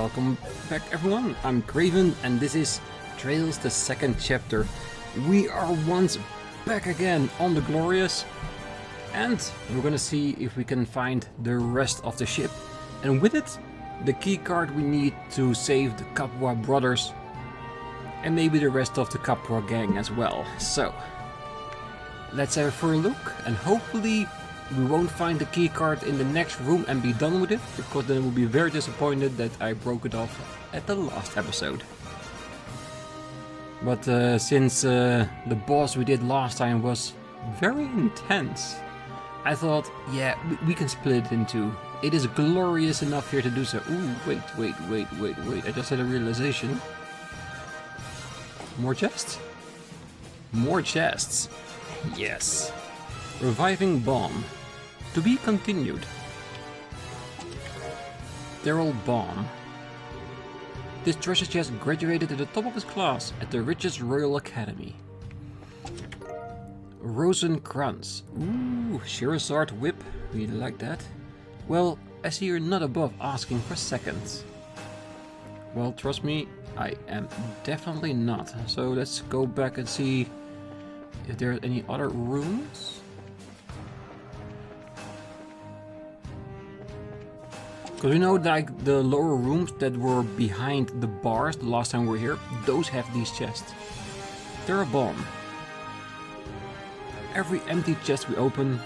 Welcome back everyone, I'm Craven and this is Trails, the second chapter. We are once back again on the Glorious and we're gonna see if we can find the rest of the ship, and with it the key card we need to save the Capua brothers and maybe the rest of the Capua gang as well. So let's have a further look, and hopefully we won't find the key card in the next room and be done with it, because then we'll be very disappointed that I broke it off at the last episode. But since the boss we did last time was very intense, I thought, yeah, we can split it in two. It is glorious enough here to do so. Ooh, wait. I just had a realization. More chests? More chests. Yes. Reviving bomb. To be continued. Daryl Bomb. This treasure chest graduated at the top of his class at the richest royal academy. Rosenkranz. Ooh, Sherazard whip. We like that. Well, I see you're not above asking for seconds. Well, trust me, I am definitely not. So let's go back and see if there are any other rooms. Because we know like the lower rooms that were behind the bars the last time we were here, those have these chests. They're a bomb. Every empty chest we open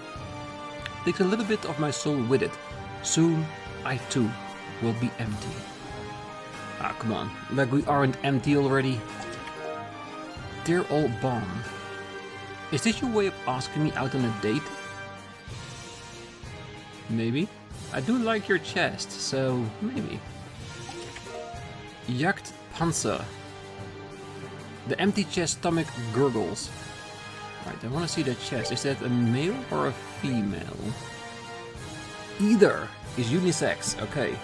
takes a little bit of my soul with it. Soon, I too will be empty. Ah, come on. Like we aren't empty already. Dear old bomb. Is this your way of asking me out on a date? Maybe. I do like your chest, so maybe. Jagd Panzer. The empty chest stomach gurgles. Right, I want to see the chest. Is that a male or a female? Either is unisex. Okay.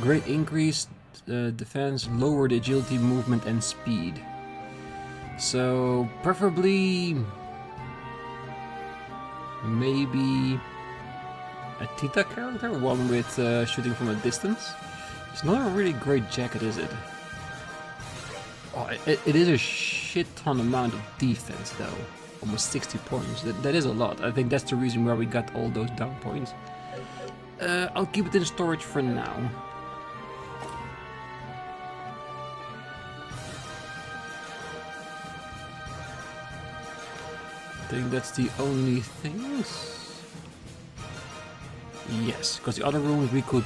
Great increase defense, lowered agility, movement, and speed. So preferably maybe a Tita character, one with shooting from a distance. It's not a really great jacket, is it? Oh, it is a shit ton amount of defense though. Almost 60 points. That is a lot. I think that's the reason why we got all those down points. I'll keep it in storage for now. I think that's the only things. Yes, because the other rooms we could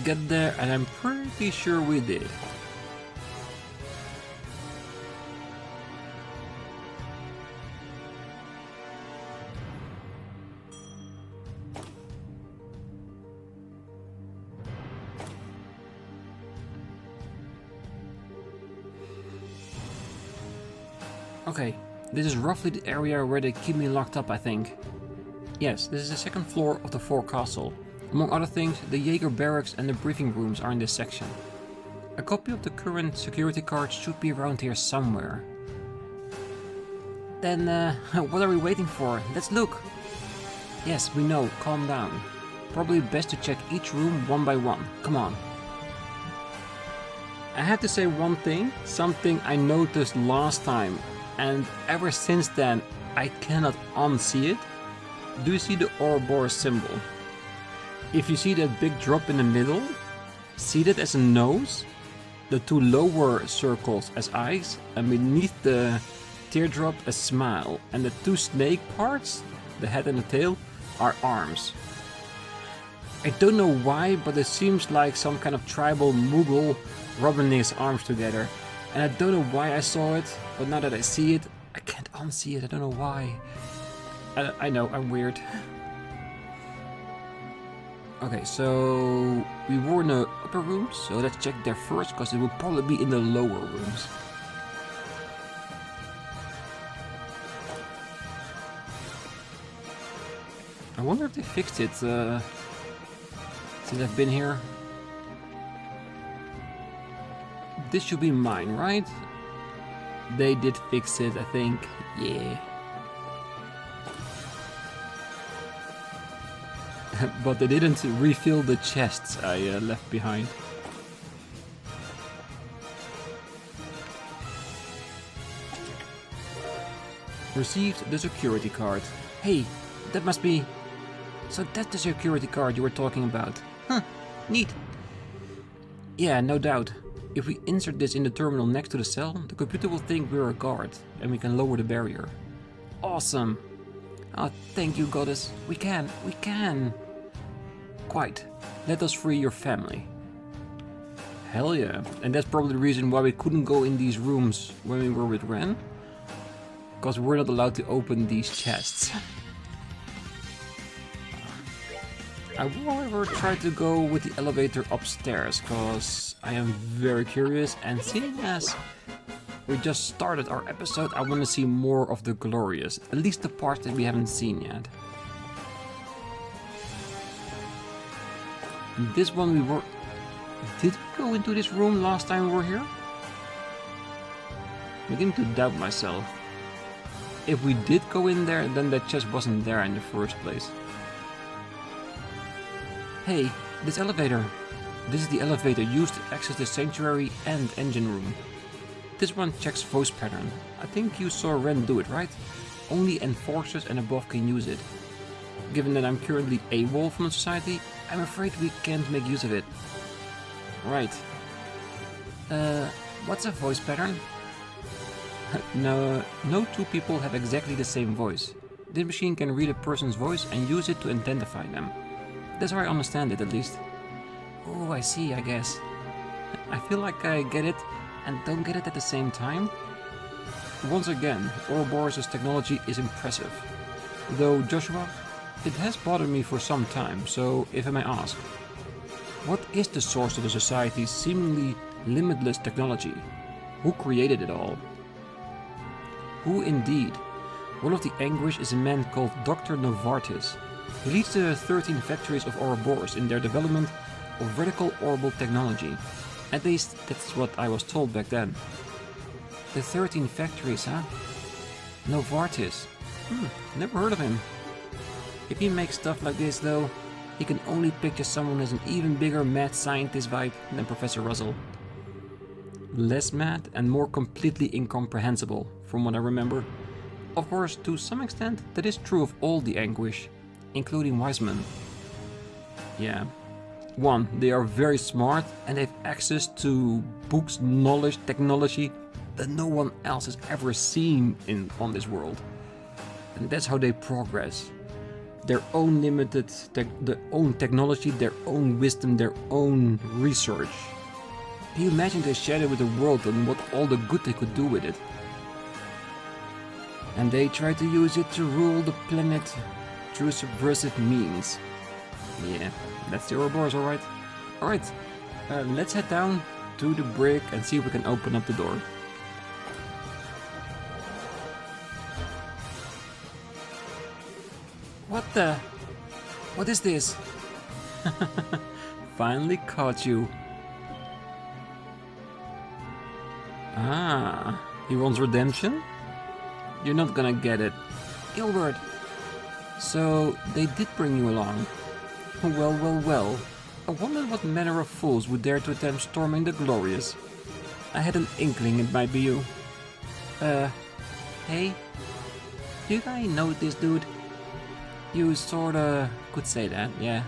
get there, and I'm pretty sure we did. Okay, this is roughly the area where they keep me locked up, I think. Yes, this is the second floor of the Forecastle. Among other things, the Jaeger barracks and the briefing rooms are in this section. A copy of the current security card should be around here somewhere. Then, what are we waiting for? Let's look! Yes, we know, calm down. Probably best to check each room one by one. Come on. I have to say one thing, something I noticed last time, and ever since then I cannot unsee it. Do you see the Ouroboros symbol? If you see that big drop in the middle, see that as a nose, the two lower circles as eyes, and beneath the teardrop a smile, and the two snake parts, the head and the tail, are arms. I don't know why, but it seems like some kind of tribal Mughal rubbing his arms together, and I don't know why I saw it, but now that I see it, I can't unsee it. I don't know why. I know, I'm weird. Okay, so we were in the upper rooms, so let's check there first, because it will probably be in the lower rooms. I wonder if they fixed it since I've been here. This should be mine, right? They did fix it, I think. Yeah. but they didn't refill the chests I left behind. Received the security card. Hey, that must be... So that's the security card you were talking about. Huh, neat. Yeah, no doubt. If we insert this in the terminal next to the cell, the computer will think we're a guard, and we can lower the barrier. Awesome. Oh, thank you, goddess. We can. Quite. Let us free your family. Hell yeah. And that's probably the reason why we couldn't go in these rooms when we were with Ren. Because we're not allowed to open these chests. I will, however, try to go with the elevator upstairs, because I am very curious, and seeing as we just started our episode, I want to see more of the glorious, at least the parts that we haven't seen yet. This one we were... Did we go into this room last time we were here? I'm beginning to doubt myself. If we did go in there, then that chest wasn't there in the first place. Hey, this elevator. This is the elevator used to access the sanctuary and engine room. This one checks voice pattern. I think you saw Ren do it, right? Only enforcers and above can use it. Given that I'm currently AWOL from the society, I'm afraid we can't make use of it. Right. What's a voice pattern? No two people have exactly the same voice. This machine can read a person's voice and use it to identify them. That's how I understand it, at least. Oh, I see, I guess. I feel like I get it and don't get it at the same time. Once again, Ouroboros' technology is impressive. Though, Joshua, it has bothered me for some time, so if I may ask, what is the source of the society's seemingly limitless technology? Who created it all? Who indeed? One of the Anguish is a man called Dr. Novartis. He leads the 13 factories of Ouroboros in their development of vertical orbital technology. At least, that's what I was told back then. The 13 factories, huh? Novartis. Never heard of him. If he makes stuff like this, though, he can only picture someone as an even bigger mad scientist vibe than Professor Russell. Less mad and more completely incomprehensible, from what I remember. Of course, to some extent, that is true of all the Anguish, including Wiseman. Yeah. 1. They are very smart and they have access to books, knowledge, technology that no one else has ever seen on this world. And that's how they progress. Their own limited, their own technology, their own wisdom, their own research. Can you imagine they shared it with the world and what all the good they could do with it? And they try to use it to rule the planet through subversive means. Yeah, that's the Ouroboros, alright. Alright, let's head down to the brick and see if we can open up the door. What is this? Finally caught you. Ah, he wants redemption? You're not gonna get it. Gilbert! So, they did bring you along. Well. I wondered what manner of fools would dare to attempt storming the Glorious. I had an inkling it might be you. Hey? Do you guys know this dude? You sorta could say that, yeah.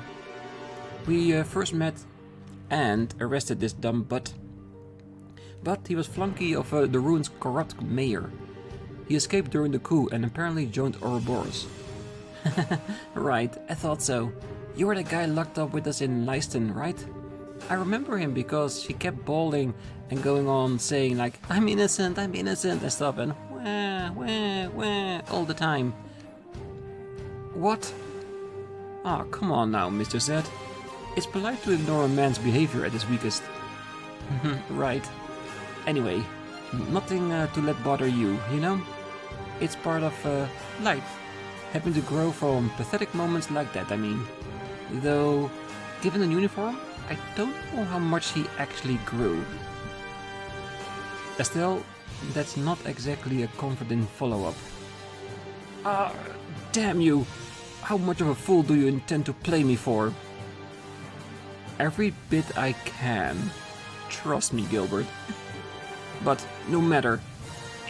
We first met and arrested this dumb butt. But he was flunky of the ruin's corrupt mayor. He escaped during the coup and apparently joined Ouroboros. Right, I thought so. You were the guy locked up with us in Leiston, right? I remember him because he kept bawling and going on saying like, I'm innocent and stuff, and wah, all the time. What? Ah, come on now, Mr. Z. It's polite to ignore a man's behavior at his weakest. Right. Anyway, nothing to let bother you, you know? It's part of life. Having to grow from pathetic moments like that, I mean. Though, given the uniform, I don't know how much he actually grew. Estelle, that's not exactly a confident follow-up. Ah, damn you! How much of a fool do you intend to play me for? Every bit I can. Trust me, Gilbert. But no matter.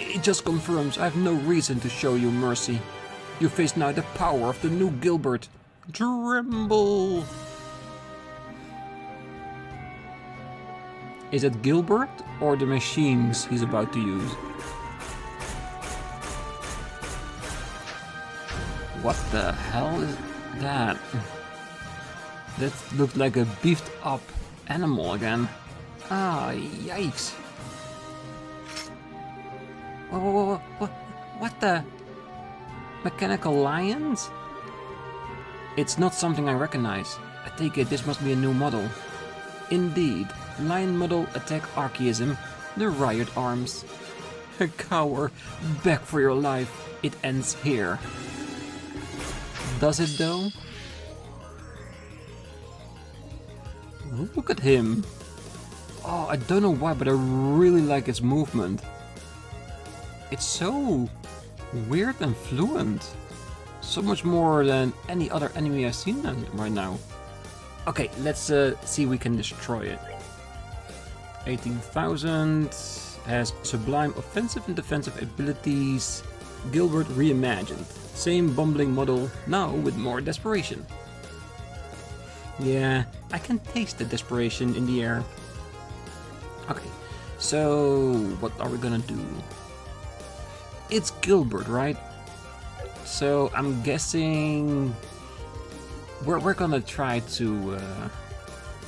It just confirms I have no reason to show you mercy. You face now the power of the new Gilbert. Tremble! Is it Gilbert or the machines he's about to use? What the hell is that? That looked like a beefed up animal again. Ah, yikes. Whoa, what the? Mechanical lions? It's not something I recognize. I take it this must be a new model. Indeed, lion model attack archaism, the Riot Arms. A cower, beg for your life. It ends here. Does it though? Look at him. Oh, I don't know why, but I really like his movement. It's so weird and fluent. So much more than any other enemy I've seen right now. Okay, let's see if we can destroy it. 18,000, has sublime offensive and defensive abilities. Gilbert reimagined. Same bumbling model, now with more desperation. Yeah, I can taste the desperation in the air. Okay, so what are we gonna do? It's Gilbert, right? So I'm guessing we're gonna try to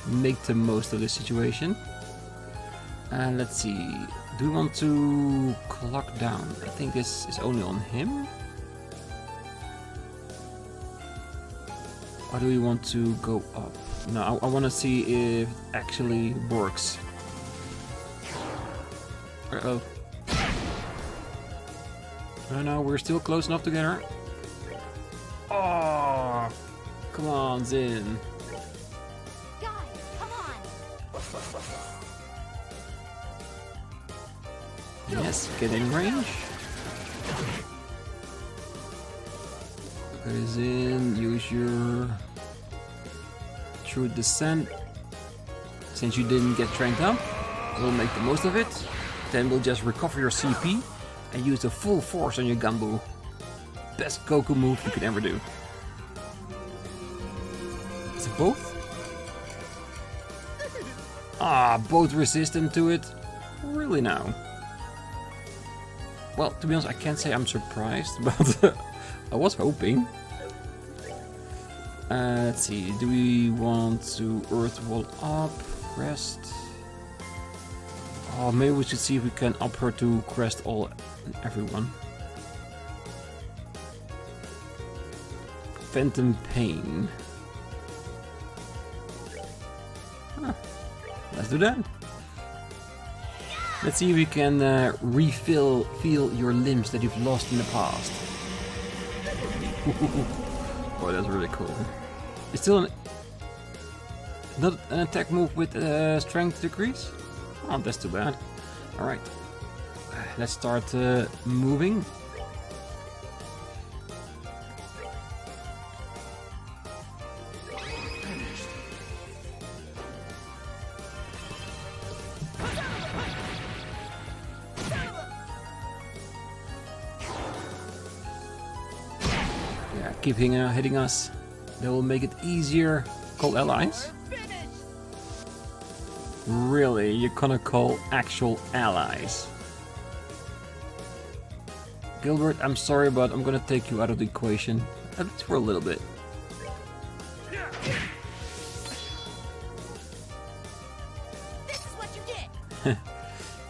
make the most of the situation. Let's see, do we want to clock down? I think this is only on him. Or do we want to go up? No, I want to see if it actually works. Uh-oh. No, we're still close enough together. Oh, come on, Zin. Guys, come on. Yes, get in range. Look at Zin, use your true descent. Since you didn't get trained up, we'll make the most of it. Then we'll just recover your CP and use the full force on your Gumbo. Best Goku move you could ever do. Is it both? Ah, both resistant to it? Really now? Well, to be honest, I can't say I'm surprised, but I was hoping. Let's see, do we want to Earth Wall up, Crest? Oh, maybe we should see if we can up her to Crest all and everyone. Phantom Pain. Huh. Let's do that. Let's see if we can feel your limbs that you've lost in the past. Oh, that's really cool. It's still not an attack move with strength decrease? Oh, that's too bad. Alright. Let's start moving. Yeah, keep hitting us. That will make it easier. Call allies. Really? You're gonna call actual allies? Gilbert, I'm sorry, but I'm gonna take you out of the equation. At least for a little bit. This is what you get.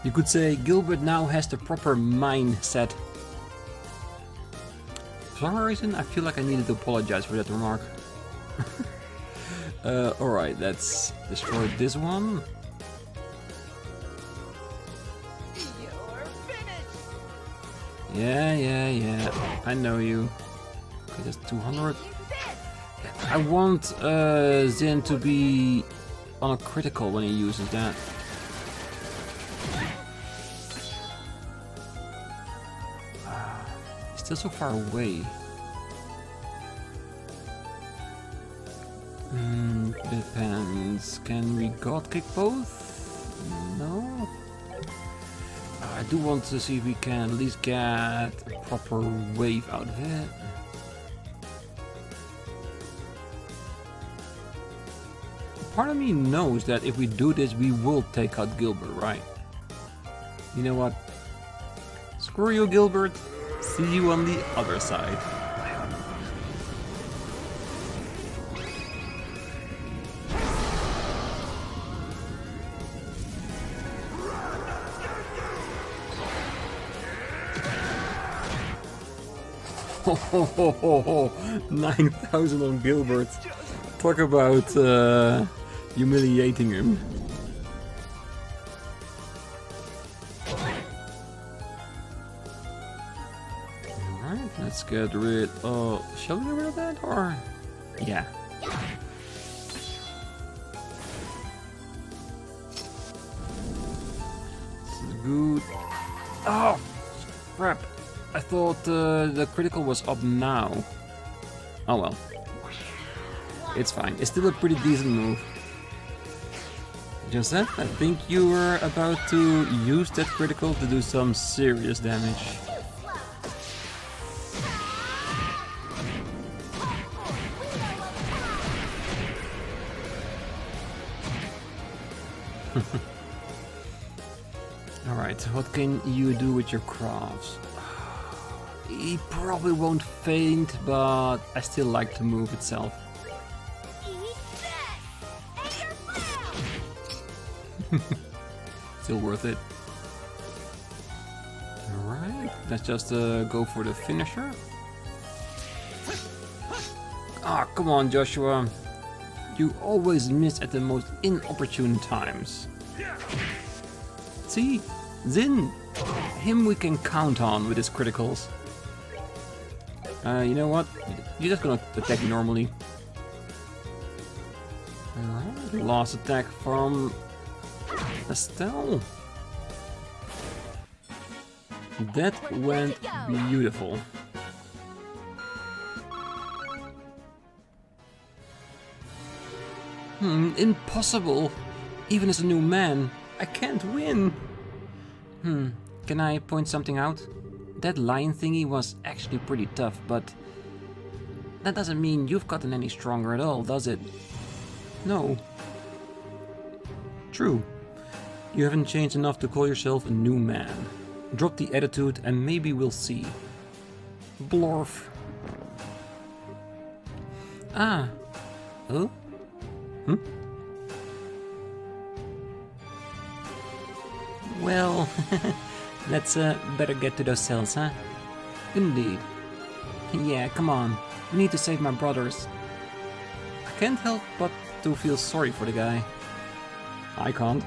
You could say Gilbert now has the proper mindset. For some reason, I feel like I needed to apologize for that remark. Alright, let's destroy this one. You're finished. Yeah. I know you. Okay, that's 200. I want Zin to be on a critical when he uses that. He's still so far away. Depends. Can we god kick both? No. I I do want to see if we can at least get a proper wave out of it. Part of me knows that if we do this, we will take out Gilbert, right? You know what? Screw you, Gilbert. See you on the other side. Ho ho ho ho ho! 9,000 on Gilbert. Talk about humiliating him. Alright, let's get rid of... Shall we get rid of that or... Yeah. This is good. Oh! Crap! I thought the critical was up now. Oh well. It's fine. It's still a pretty decent move. Josette, I think you were about to use that critical to do some serious damage. Alright, what can you do with your crafts? He probably won't faint, but I still like the move itself. Still worth it. Alright, let's just go for the finisher. Ah, come on, Joshua. You always miss at the most inopportune times. See? Zin! Him we can count on with his criticals. You know what? You're just gonna attack normally. Alright, last attack from Estelle. That went beautiful. Impossible. Even as a new man, I can't win. Can I point something out? That lion thingy was actually pretty tough, but that doesn't mean you've gotten any stronger at all, does it? No. True. You haven't changed enough to call yourself a new man. Drop the attitude and maybe we'll see. Blorf. Ah. Oh? Well, let's better get to those cells, huh? Indeed. Yeah, come on. We need to save my brothers. I can't help but to feel sorry for the guy. I can't.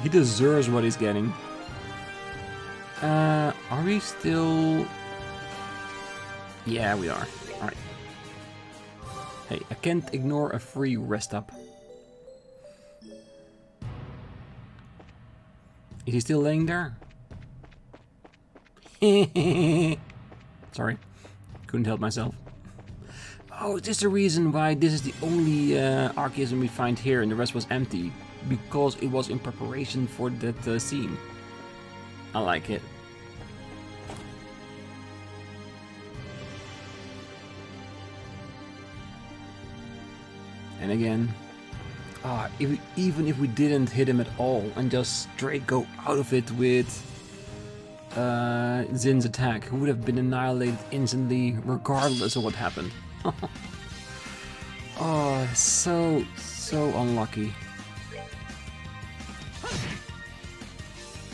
He deserves what he's getting. Are we still... Yeah, we are. Alright. Hey, I can't ignore a free rest up. Is he still laying there? Sorry, couldn't help myself. Oh, is this the reason why this is the only archaism we find here and the rest was empty? Because it was in preparation for that scene. I like it. And again, even if we didn't hit him at all and just straight go out of it with Zin's attack, who would have been annihilated instantly regardless of what happened. Oh, so unlucky.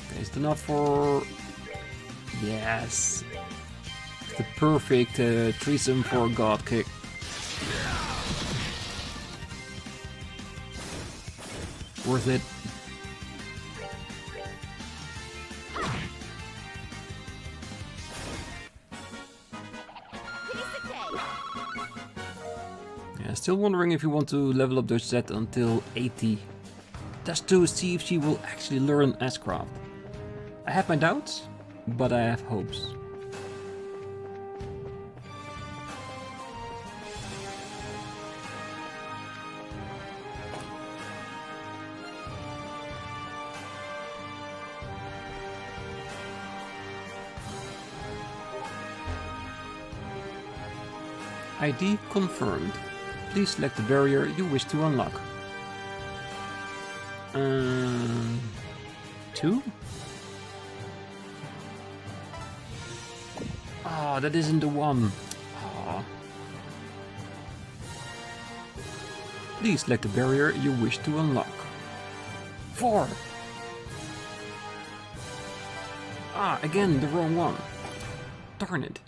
Okay, it's enough for... Yes. The perfect threesome for God kick. Worth it. Yeah, still wondering if you want to level up Josette until 80. Just to see if she will actually learn S-Craft. I have my doubts, but I have hopes. ID confirmed. Please select the barrier you wish to unlock. 2? Oh, that isn't the one. Oh. Please select the barrier you wish to unlock. 4. Ah, again, the wrong one. Darn it.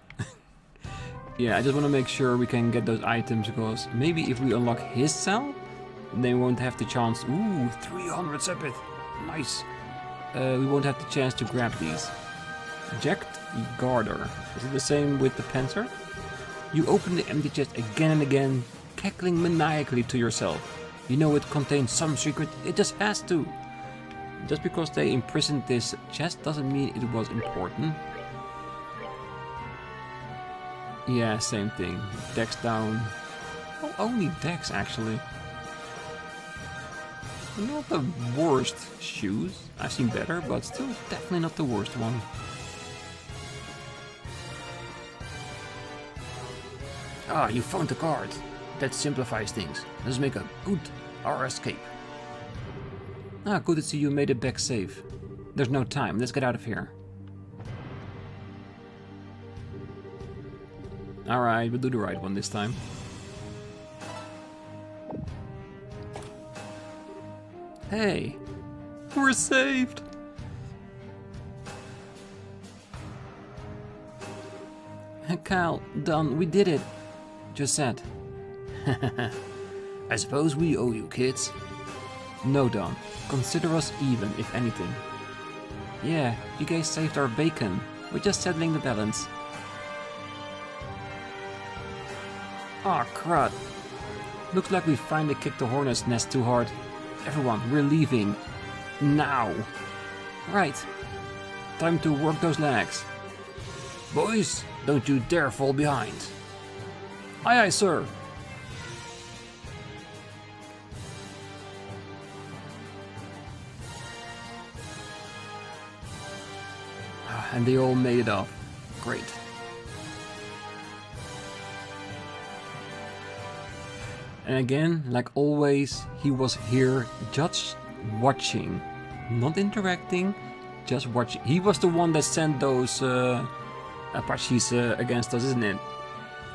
Yeah, I just want to make sure we can get those items, because maybe if we unlock his cell, they won't have the chance. Ooh, 300 Sepith. Nice. We won't have the chance to grab these. Jacked Garter. Is it the same with the Panzer? You open the empty chest again and again, cackling maniacally to yourself. You know it contains some secret, it just has to. Just because they imprisoned this chest doesn't mean it was important. Yeah, same thing. Dex down. Well, only Dex actually. Not the worst shoes. I've seen better, but still definitely not the worst one. Ah, you found the card. That simplifies things. Let's make a good our escape. Ah, good to see you made it back safe. There's no time. Let's get out of here. Alright, we'll do the right one this time. Hey, we're saved! Cal, done, we did it. Just said. I suppose we owe you, kids. No, Don. Consider us even, if anything. Yeah, you guys saved our bacon. We're just settling the balance. Aw, crud. Looks like we finally kicked the hornet's nest too hard. Everyone, we're leaving. Now. Right. Time to work those legs. Boys, don't you dare fall behind. Aye, aye, sir. And they all made it off. Great. And again, like always, he was here just watching. Not interacting, just watching. He was the one that sent those Apaches against us, isn't it?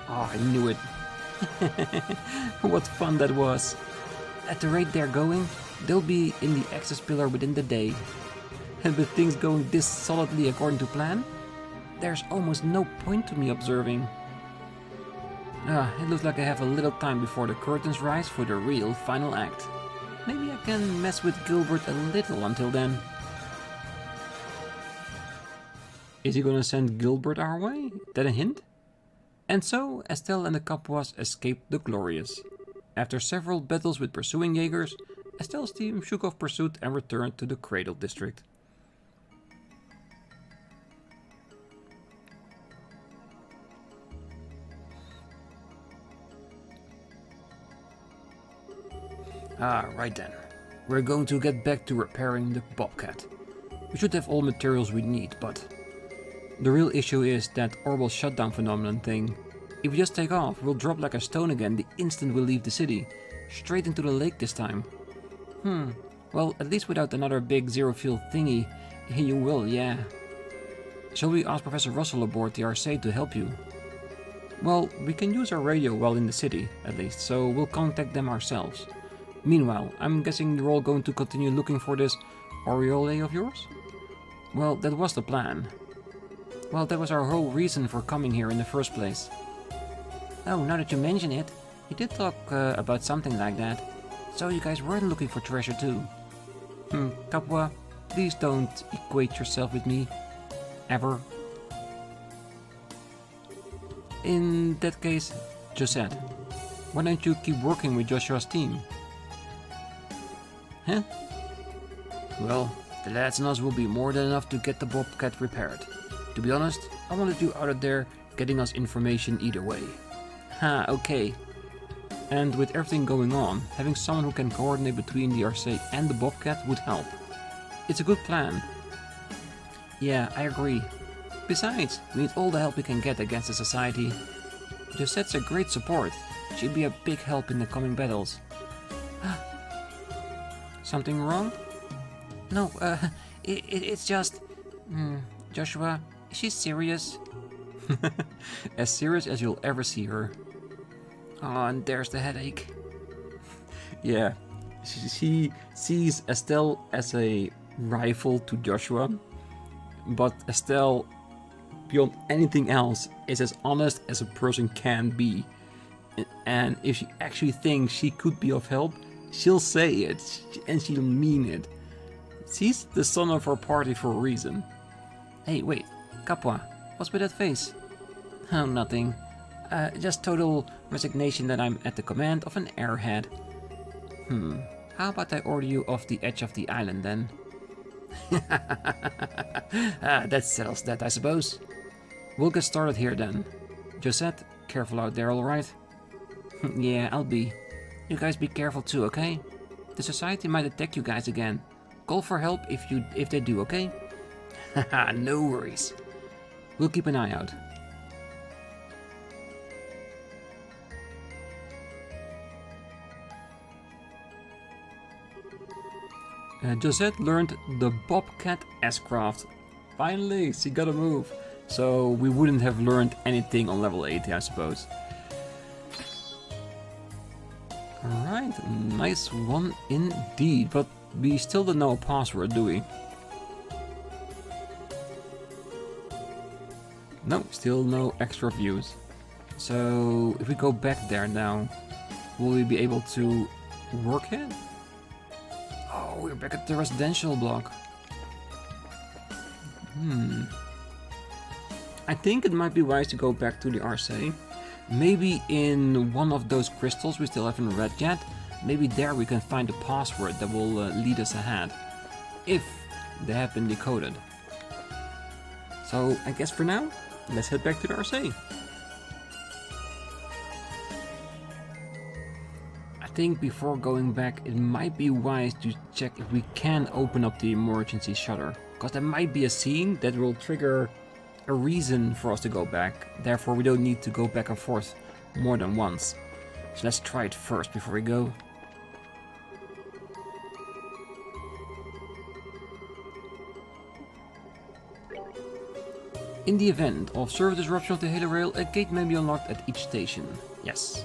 Oh, I knew it. What fun that was. At the rate they're going, they'll be in the access pillar within the day. And with things going this solidly according to plan, there's almost no point to me observing. It looks like I have a little time before the curtains rise for the real final act. Maybe I can mess with Gilbert a little until then. Is he gonna send Gilbert our way? That a hint? And so, Estelle and the Capuas escaped the Glorious. After several battles with pursuing Jaegers, Estelle's team shook off pursuit and returned to the Cradle District. Ah, right then. We're going to get back to repairing the Bobcat. We should have all materials we need, but... The real issue is that orbital shutdown phenomenon thing. If we just take off, we'll drop like a stone again the instant we leave the city. Straight into the lake this time. Well, at least without another big zero-field thingy. You will, yeah. Shall we ask Professor Russell aboard the Arseille to help you? Well, we can use our radio while in the city, at least, so we'll contact them ourselves. Meanwhile, I'm guessing you're all going to continue looking for this aureole of yours? Well, that was the plan. Well, that was our whole reason for coming here in the first place. Oh, now that you mention it, you did talk about something like that. So you guys weren't looking for treasure too. Capua, please don't equate yourself with me. Ever. In that case, Josette, why don't you keep working with Joshua's team? Huh? Well, the lads and us will be more than enough to get the Bobcat repaired. To be honest, I wanted you out of there getting us information either way. Ha, okay. And with everything going on, having someone who can coordinate between the Arseille and the Bobcat would help. It's a good plan. Yeah, I agree. Besides, we need all the help we can get against the society. Josette's a great support. She'd be a big help in the coming battles. Something wrong? No, it's just... Joshua, is she serious? As serious as you'll ever see her. Oh, and there's the headache. Yeah, she sees Estelle as a rival to Joshua, but Estelle, beyond anything else, is as honest as a person can be. And if she actually thinks she could be of help, she'll say it, and she'll mean it. She's the son of our party for a reason. Hey, wait, Capua, what's with that face? Oh, nothing. Just total resignation that I'm at the command of an airhead. How about I order you off the edge of the island then? That settles that, I suppose. We'll get started here then. Josette, careful out there, alright? Yeah, I'll be. You guys be careful too, okay? The society might attack you guys again. Call for help if they do, okay? Haha, no worries. We'll keep an eye out. Josette learned the Bobcat S-Craft. Finally, she got a move. So we wouldn't have learned anything on level 80, I suppose. Alright, nice one indeed. But we still don't know a password, do we? No, still no extra views. So if we go back there now, will we be able to work it? Oh, we're back at the residential block. I think it might be wise to go back to the Arseille. Maybe in one of those crystals we still haven't read yet. Maybe there we can find a password that will lead us ahead. If they have been decoded. So I guess for now, let's head back to the Arseille. I think before going back, it might be wise to check if we can open up the emergency shutter. Because there might be a scene that will trigger a reason for us to go back. Therefore, we don't need to go back and forth more than once. So let's try it first before we go. In the event of service disruption of the Halo Rail, a gate may be unlocked at each station. Yes.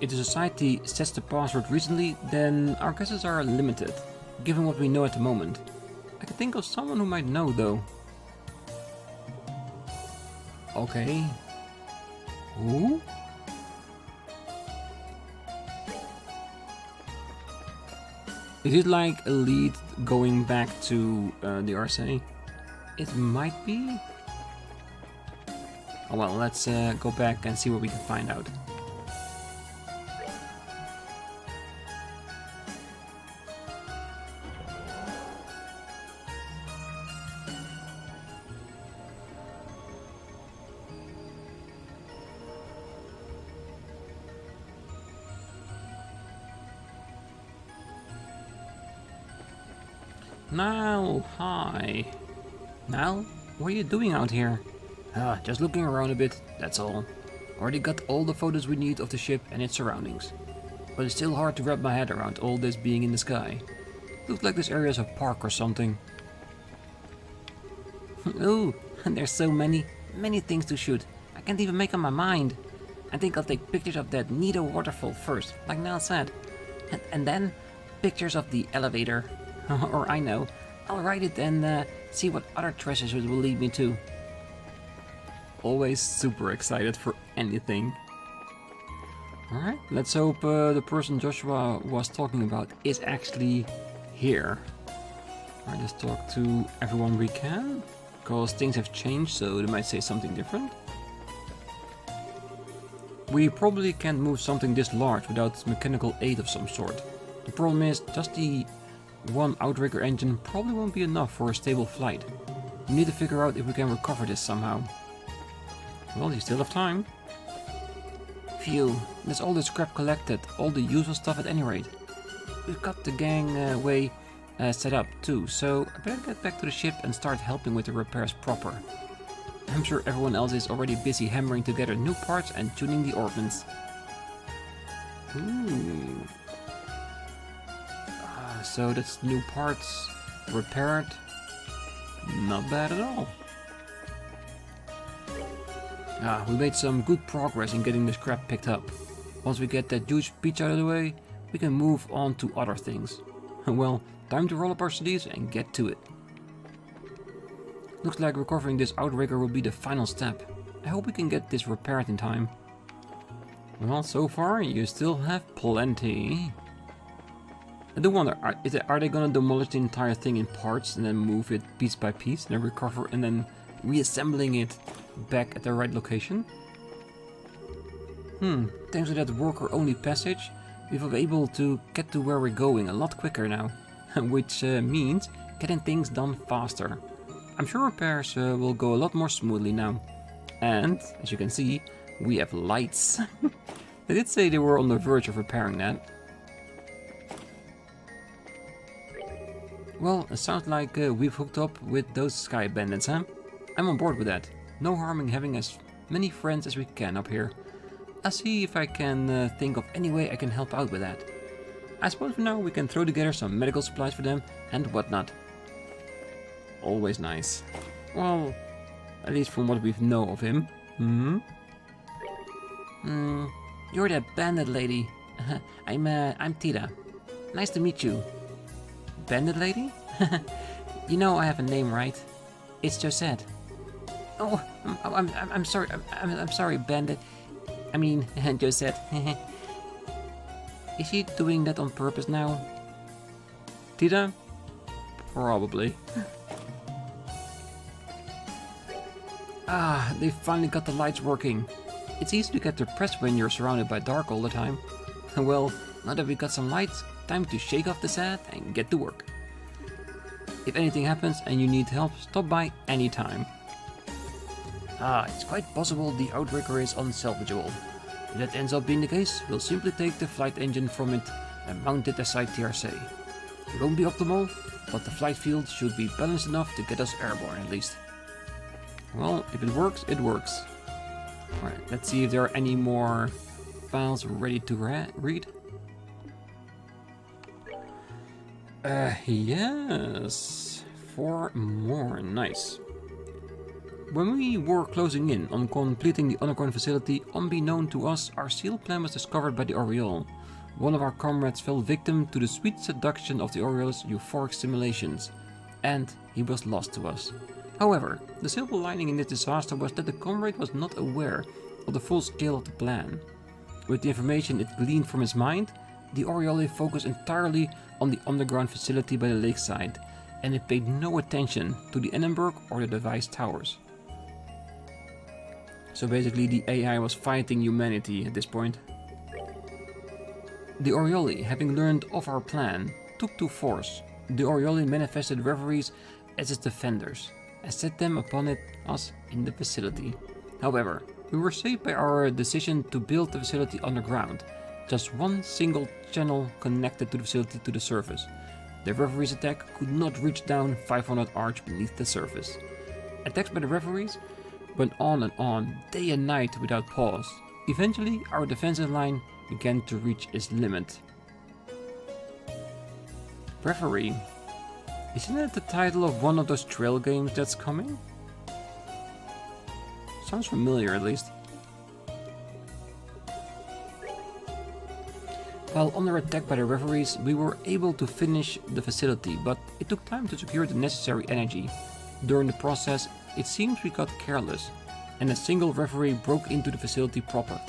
If the society sets the password recently, then our guesses are limited, given what we know at the moment. I can think of someone who might know though. Okay. Who? Is it like a lead going back to the Arseille? It might be. Oh well, let's go back and see what we can find out. Nile, hi. Nile, what are you doing out here? Just looking around a bit, that's all. Already got all the photos we need of the ship and its surroundings. But it's still hard to wrap my head around all this being in the sky. Looks like this area is a park or something. Oh, and there's so many things to shoot. I can't even make up my mind. I think I'll take pictures of that Nido waterfall first, like Nile said. And then pictures of the elevator. Or I know, I'll write it and see what other treasures it will lead me to. Always super excited for anything. Alright, let's hope the person Joshua was talking about is actually here. Alright, let's talk to everyone we can, because things have changed, so they might say something different. We probably can't move something this large without mechanical aid of some sort. The problem is, just the one outrigger engine probably won't be enough for a stable flight. We need to figure out if we can recover this somehow. Well, you still have time. Phew, there's all the scrap collected, all the useful stuff at any rate. We've got the gangway set up too, so I better get back to the ship and start helping with the repairs proper. I'm sure everyone else is already busy hammering together new parts and tuning the organs. Ooh. So that's new parts repaired. Not bad at all. We made some good progress in getting the scrap picked up. Once we get that huge beach out of the way, we can move on to other things. Well, time to roll up our sleeves and get to it. Looks like recovering this outrigger will be the final step. I hope we can get this repaired in time. Well, so far you still have plenty. I do wonder, are they gonna demolish the entire thing in parts and then move it piece by piece and then recover and then reassembling it back at the right location? Thanks to that worker-only passage, we've been able to get to where we're going a lot quicker now, which means getting things done faster. I'm sure repairs will go a lot more smoothly now. And, as you can see, we have lights. They did say they were on the verge of repairing that. Well, it sounds like we've hooked up with those sky bandits, huh? I'm on board with that. No harm in having as many friends as we can up here. I'll see if I can think of any way I can help out with that. I suppose for now we can throw together some medical supplies for them and whatnot. Always nice. Well, at least from what we know of him. You're that bandit lady. I'm Tita. Nice to meet you. Bandit lady? You know I have a name, right? It's Josette. Oh, I'm sorry. I'm sorry, bandit. I mean, Josette. Is she doing that on purpose now? Tita? Probably. They finally got the lights working. It's easy to get depressed when you're surrounded by dark all the time. Well, now that we got some lights, time to shake off the sad and get to work. If anything happens and you need help, stop by anytime. It's quite possible the outrigger is unsalvageable. If that ends up being the case, we'll simply take the flight engine from it and mount it aside the Arseille. It won't be optimal, but the flight field should be balanced enough to get us airborne at least. Well, if it works, it works. Alright, let's see if there are any more files ready to read. Yes, 4 more, nice. When we were closing in on completing the underground facility, unbeknown to us, our SEAL plan was discovered by the Oriole. One of our comrades fell victim to the sweet seduction of the Oriole's euphoric simulations, and he was lost to us. However, the silver lining in this disaster was that the comrade was not aware of the full scale of the plan. With the information it gleaned from his mind, the Oriole focused entirely on the underground facility by the lakeside, and it paid no attention to the Annenberg or the device towers. So basically the AI was fighting humanity at this point. The Oriole, having learned of our plan, took to force. The Oriole manifested referees as its defenders, and set them upon us in the facility. However, we were saved by our decision to build the facility underground. Just one single channel connected to the facility to the surface. The referees' attack could not reach down 500 arch beneath the surface. Attacks by the referees went on, day and night without pause. Eventually, our defensive line began to reach its limit. Referee. Isn't that the title of one of those trail games that's coming? Sounds familiar, at least. While under attack by the referees, we were able to finish the facility, but it took time to secure the necessary energy. During the process, it seems we got careless, and a single referee broke into the facility proper.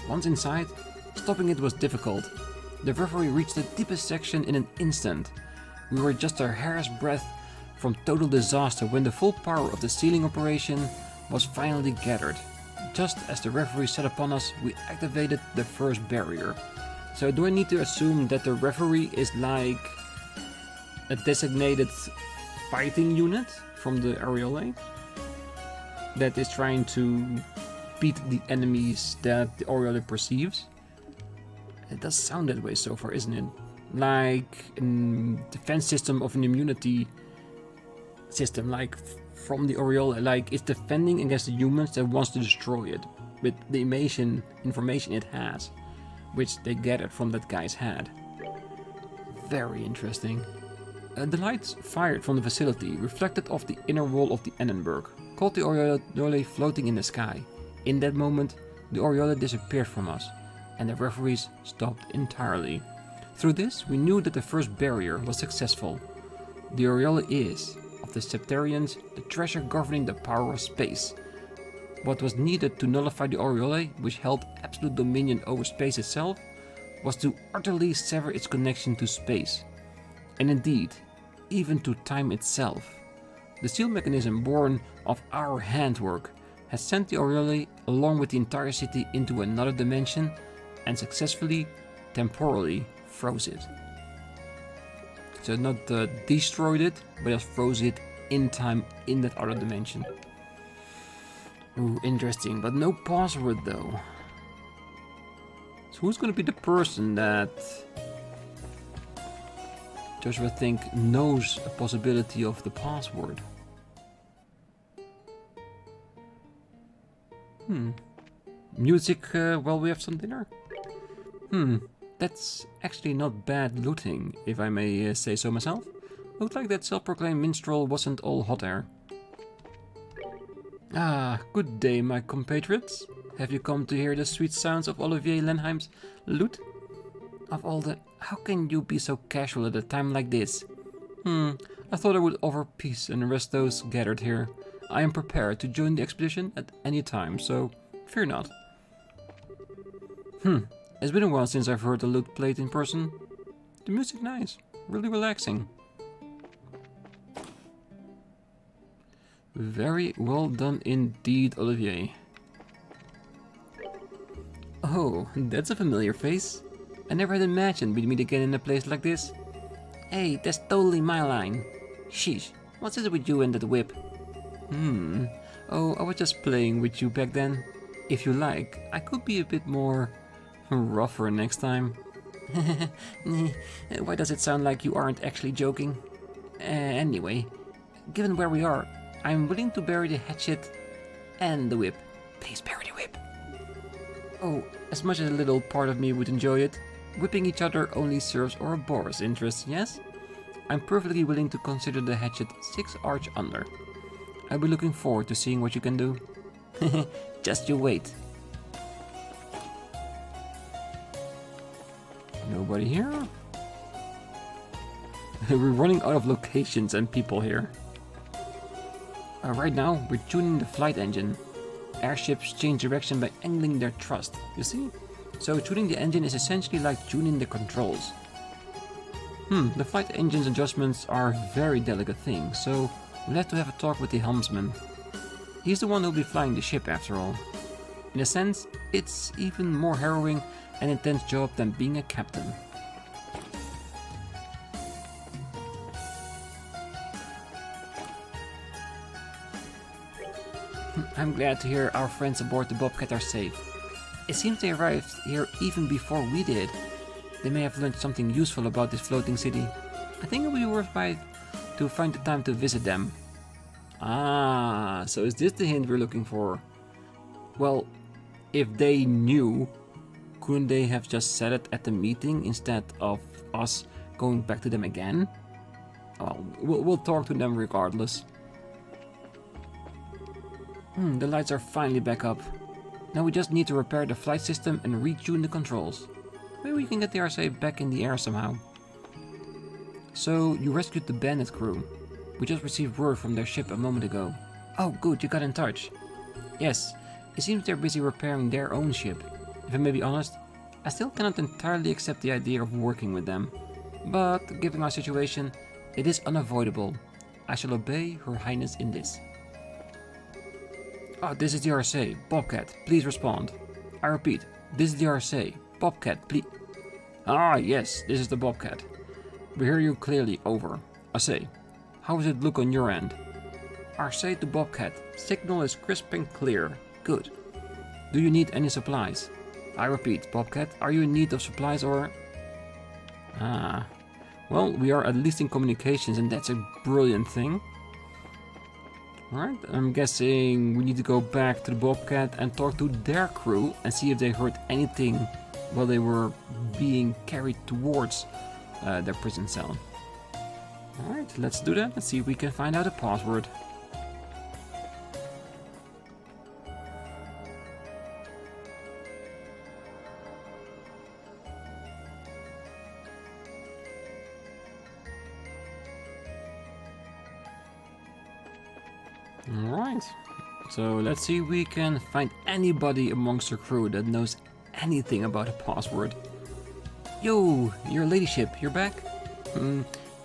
Once inside, stopping it was difficult. The referee reached the deepest section in an instant. We were just a hair's breadth from total disaster when the full power of the sealing operation was finally gathered. Just as the referee set upon us, we activated the first barrier. So do I need to assume that the referee is like a designated fighting unit from the Oriole that is trying to beat the enemies that the Oriole perceives? It does sound that way so far, isn't it? Like a defense system of an immunity system, like from the Aureole, like it's defending against the humans that wants to destroy it with the information it has, which they gathered from that guy's head. Very interesting. The lights fired from the facility reflected off the inner wall of the Annenberg, caught the Aureole floating in the sky. In that moment, the Aureole disappeared from us, and the referees stopped entirely. Through this, we knew that the first barrier was successful. The Aureole is, of the Septarians, the treasure governing the power of space. What was needed to nullify the Aureole, which held absolute dominion over space itself, was to utterly sever its connection to space. And indeed, even to time itself. The seal mechanism born of our handwork has sent the Aureole along with the entire city into another dimension and successfully, temporally, froze it. So not destroyed it, but just froze it in time in that other dimension. Ooh, interesting, but no password though. So who's gonna be the person that Joshua think knows a possibility of the password? Music while we have some dinner? That's actually not bad looting, if I may say so myself. Looked like that self-proclaimed minstrel wasn't all hot air. Ah, good day, my compatriots. Have you come to hear the sweet sounds of Olivier Lenheim's lute? Of all the... How can you be so casual at a time like this? I thought I would offer peace and rest those gathered here. I am prepared to join the expedition at any time, so fear not. It's been a while since I've heard the lute played in person. The music nice, really relaxing. Very well done indeed, Olivier. Oh, that's a familiar face. I never had imagined we'd meet again in a place like this. Hey, that's totally my line. Sheesh, what's it with you and that whip? Oh, I was just playing with you back then. If you like, I could be a bit more rougher next time. Why does it sound like you aren't actually joking? Anyway, given where we are, I'm willing to bury the hatchet and the whip. Please bury the whip. Oh, as much as a little part of me would enjoy it, whipping each other only serves Ouroboros' interests, yes? I'm perfectly willing to consider the hatchet 6 arch under. I'll be looking forward to seeing what you can do. Just you wait. Nobody here? We're running out of locations and people here. Right now, we're tuning the flight engine. Airships change direction by angling their thrust, you see? So tuning the engine is essentially like tuning the controls. The flight engine's adjustments are a very delicate thing, so we'll have to have a talk with the helmsman. He's the one who'll be flying the ship after all. In a sense, it's even more harrowing and intense job than being a captain. I'm glad to hear our friends aboard the Bobcat are safe. It seems they arrived here even before we did. They may have learned something useful about this floating city. I think it would be worthwhile to find the time to visit them. Ah, so is this the hint we're looking for? Well, if they knew, couldn't they have just said it at the meeting instead of us going back to them again? Well, we'll talk to them regardless. The lights are finally back up. Now we just need to repair the flight system and retune the controls. Maybe we can get the Arseille back in the air somehow. So, you rescued the bandit crew. We just received word from their ship a moment ago. Oh good, you got in touch. Yes, it seems they're busy repairing their own ship. If I may be honest, I still cannot entirely accept the idea of working with them. But, given our situation, it is unavoidable. I shall obey Her Highness in this. Ah, this is the Arseille. Bobcat, please respond. I repeat, this is the Arseille. Bobcat, please... Ah, yes, this is the Bobcat. We hear you clearly, over. Arseille, how does it look on your end? Arseille to Bobcat, signal is crisp and clear. Good. Do you need any supplies? I repeat, Bobcat, are you in need of supplies or... Ah, well, we are at least in communications and that's a brilliant thing. Alright, I'm guessing we need to go back to the Bobcat and talk to their crew and see if they heard anything while they were being carried towards their prison cell. Alright, let's do that. Let's see if we can find out a password. Alright, so let's see if we can find anybody amongst the crew that knows anything about a password. Yo, your ladyship, you're back?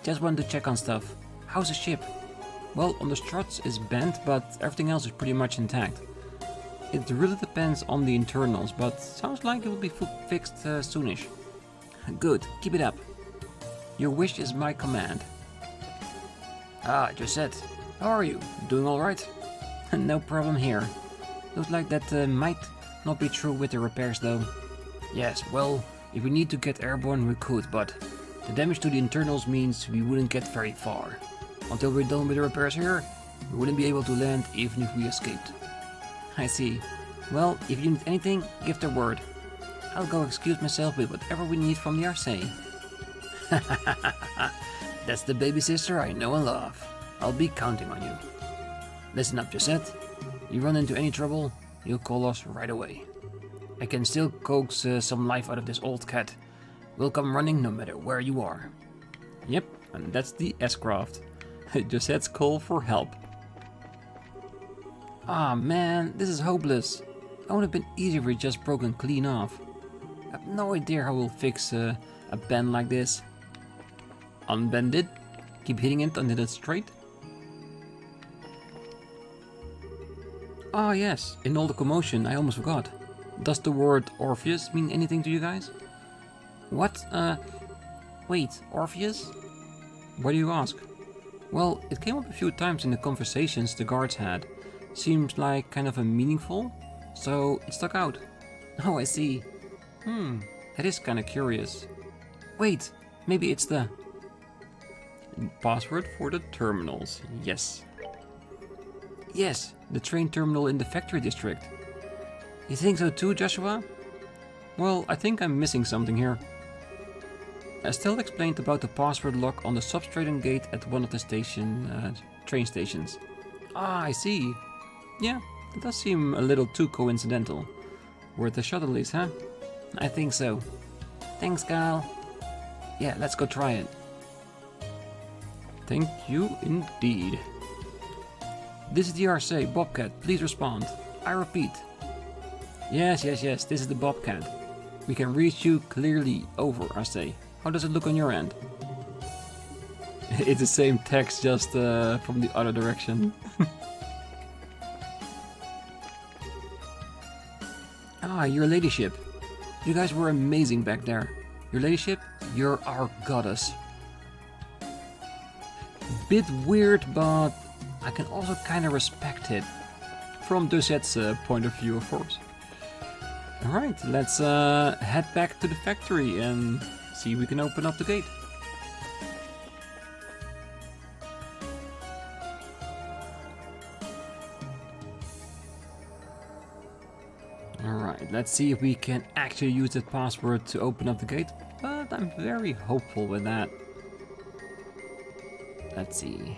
Just wanted to check on stuff. How's the ship? Well, on the struts is bent, but everything else is pretty much intact. It really depends on the internals, but sounds like it will be fixed soonish. Good, keep it up. Your wish is my command. Ah, Josette, how are you? Doing alright? No problem here. Looks like that might not be true with the repairs though. Yes, well, if we need to get airborne we could, but the damage to the internals means we wouldn't get very far. Until we're done with the repairs here, we wouldn't be able to land even if we escaped. I see. Well, if you need anything, give the word. I'll go excuse myself with whatever we need from the Arseille. That's the baby sister I know and love. I'll be counting on you. Listen up, Josette. You run into any trouble, you'll call us right away. I can still coax some life out of this old cat. We'll come running no matter where you are. Yep, and that's the S-Craft. Josette's call for help. Ah man, this is hopeless. It would have been easier if we just broken clean off. I have no idea how we'll fix a bend like this. Unbend it. Keep hitting it until it's straight. Ah yes, in all the commotion I almost forgot. Does the word Orpheus mean anything to you guys? What? Wait, Orpheus? Why do you ask? Well, it came up a few times in the conversations the guards had. Seems like kind of a meaningful, so it stuck out. Oh, I see. That is kind of curious. Wait, maybe it's the password for the terminals. Yes. Yes, the train terminal in the factory district. You think so too, Joshua? Well, I think I'm missing something here. Estelle explained about the password lock on the substratum gate at one of the train stations. Ah, I see. Yeah, it does seem a little too coincidental. Worth a shot at least, huh? I think so. Thanks, Gal. Yeah, let's go try it. Thank you indeed. This is the Arseille, Bobcat, please respond. I repeat. Yes, this is the Bobcat. We can reach you clearly over, Arseille. How does it look on your end? It's the same text, just from the other direction. Ah, your ladyship. You guys were amazing back there. Your ladyship, you're our goddess. Bit weird, but I can also kind of respect it. From Josette's point of view, of course. Alright, let's head back to the factory and see if we can open up the gate. Alright, let's see if we can actually use that password to open up the gate, but I'm very hopeful with that. Let's see.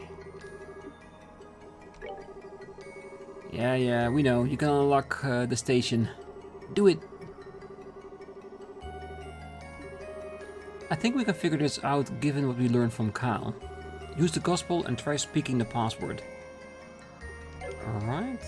Yeah, we know. You can unlock the station. Do it! I think we can figure this out given what we learned from Kyle. Use the gospel and try speaking the password. Alright.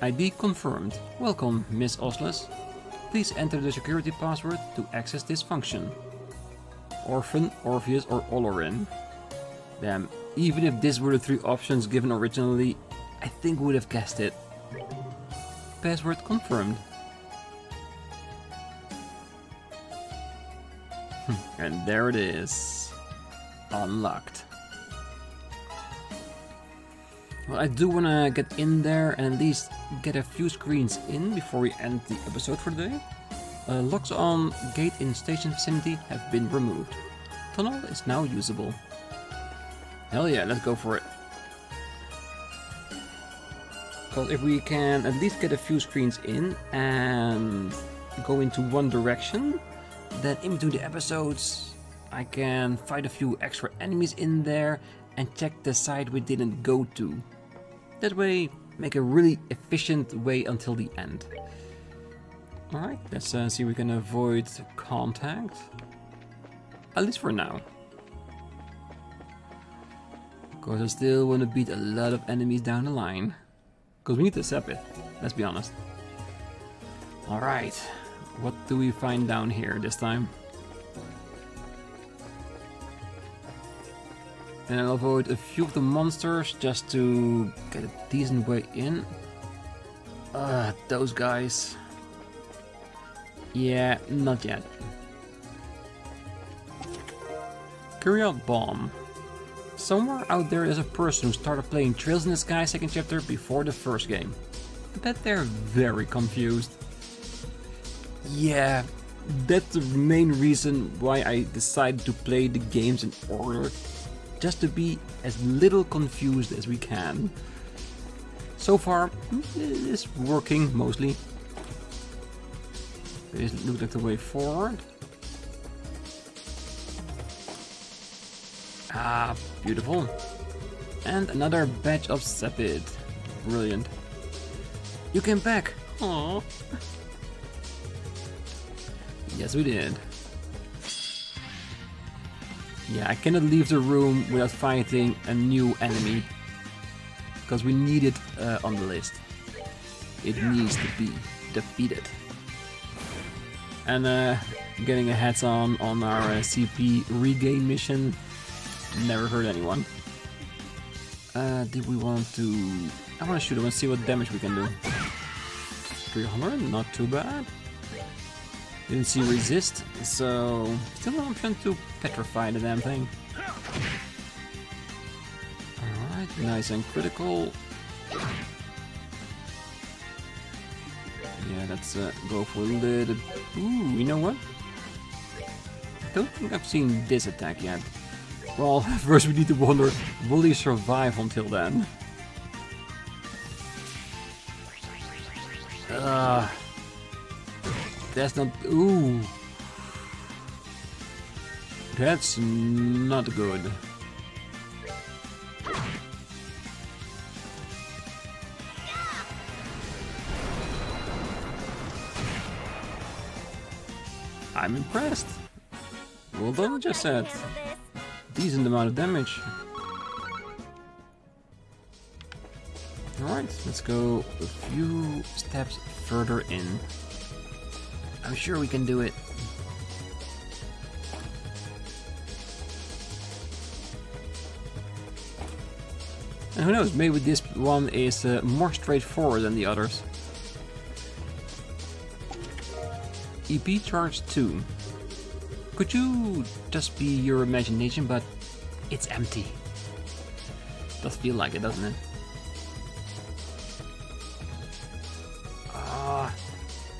ID confirmed. Welcome, Miss Osles. Please enter the security password to access this function. Orphan, Orpheus or Olorin. Damn, even if this were the three options given originally, I think we would have guessed it. Password confirmed. And there it is. Unlocked. Well, I do want to get in there and at least get a few screens in before we end the episode for today. Locks on gate in station vicinity have been removed. Tunnel is now usable. Hell yeah, let's go for it. Because if we can at least get a few screens in and go into one direction, then in between the episodes I can fight a few extra enemies in there and check the side we didn't go to. That way, make a really efficient way until the end. Alright, let's see if we can avoid contact. At least for now. Because I still want to beat a lot of enemies down the line. Because we need to sap it, let's be honest. Alright, what do we find down here this time? And I'll avoid a few of the monsters just to get a decent way in. Those guys. Yeah, not yet. Curial Bomb. Somewhere out there is a person who started playing Trails in the Sky second chapter before the first game. I bet they're very confused. Yeah, that's the main reason why I decided to play the games in order. Just to be as little confused as we can. So far, it's working mostly. This looks like the way forward. Ah, beautiful. And another batch of Sepid. Brilliant. You came back. Aww. Yes, we did. Yeah, I cannot leave the room without fighting a new enemy. Because we need it on the list. It needs to be defeated. And getting a heads on our CP regain mission never hurt anyone. Did we want to... I want to shoot him and see what damage we can do. 300, not too bad. Didn't see resist, so still an option to petrify the damn thing. Alright, nice and critical. Yeah, let's go for a little... Ooh, you know what? I don't think I've seen this attack yet. Well, first we need to wonder, will he survive until then? That's not... Ooh. That's not good. I'm impressed. Well done, just said. Decent amount of damage. Alright, let's go a few steps further in. I'm sure we can do it. And who knows, maybe this one is more straightforward than the others. EP charge 2. Could you just be your imagination, but it's empty. Does feel like it, doesn't it?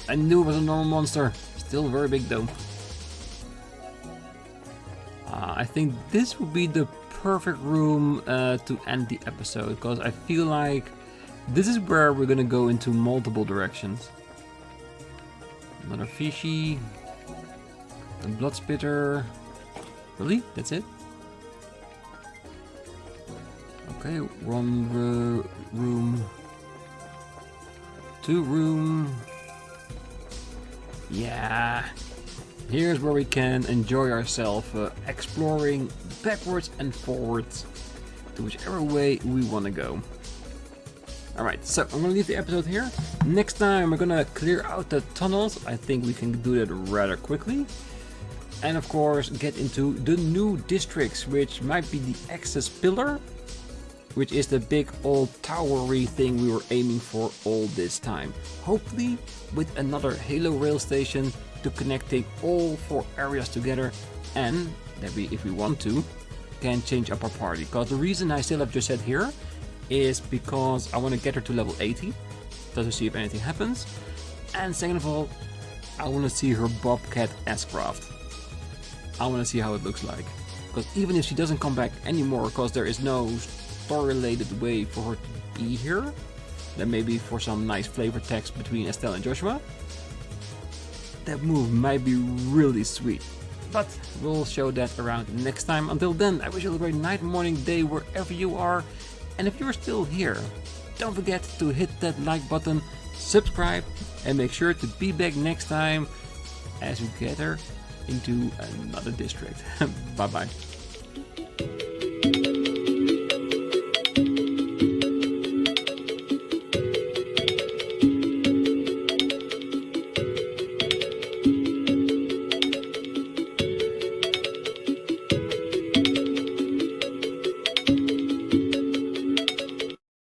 I knew it was a normal monster. Still very big though. I think this would be the perfect room to end the episode, because I feel like this is where we're gonna go into multiple directions. Another fishy. A blood spitter. Really? That's it? Okay, one room. 2 room. Yeah, here's where we can enjoy ourselves, exploring backwards and forwards to whichever way we want to go. Alright, so I'm gonna leave the episode here. Next time we're gonna clear out the tunnels. I think we can do that rather quickly. And of course get into the new districts, which might be the access pillar, which is the big old towery thing we were aiming for all this time. Hopefully with another Halo rail station to connecting all 4 areas together, and that we, if we want to, can change up our party. Because the reason I still have just said here is because I want to get her to level 80, just to see if anything happens. And second of all, I want to see her Bobcat S-Craft. I want to see how it looks like. Because even if she doesn't come back anymore, because there is no story-related way for her to be here, then maybe for some nice flavor text between Estelle and Joshua, that move might be really sweet. But we'll show that around next time. Until then, I wish you a great night, morning, day, wherever you are. And if you're still here, don't forget to hit that like button, subscribe, and make sure to be back next time as we gather into another district. Bye bye.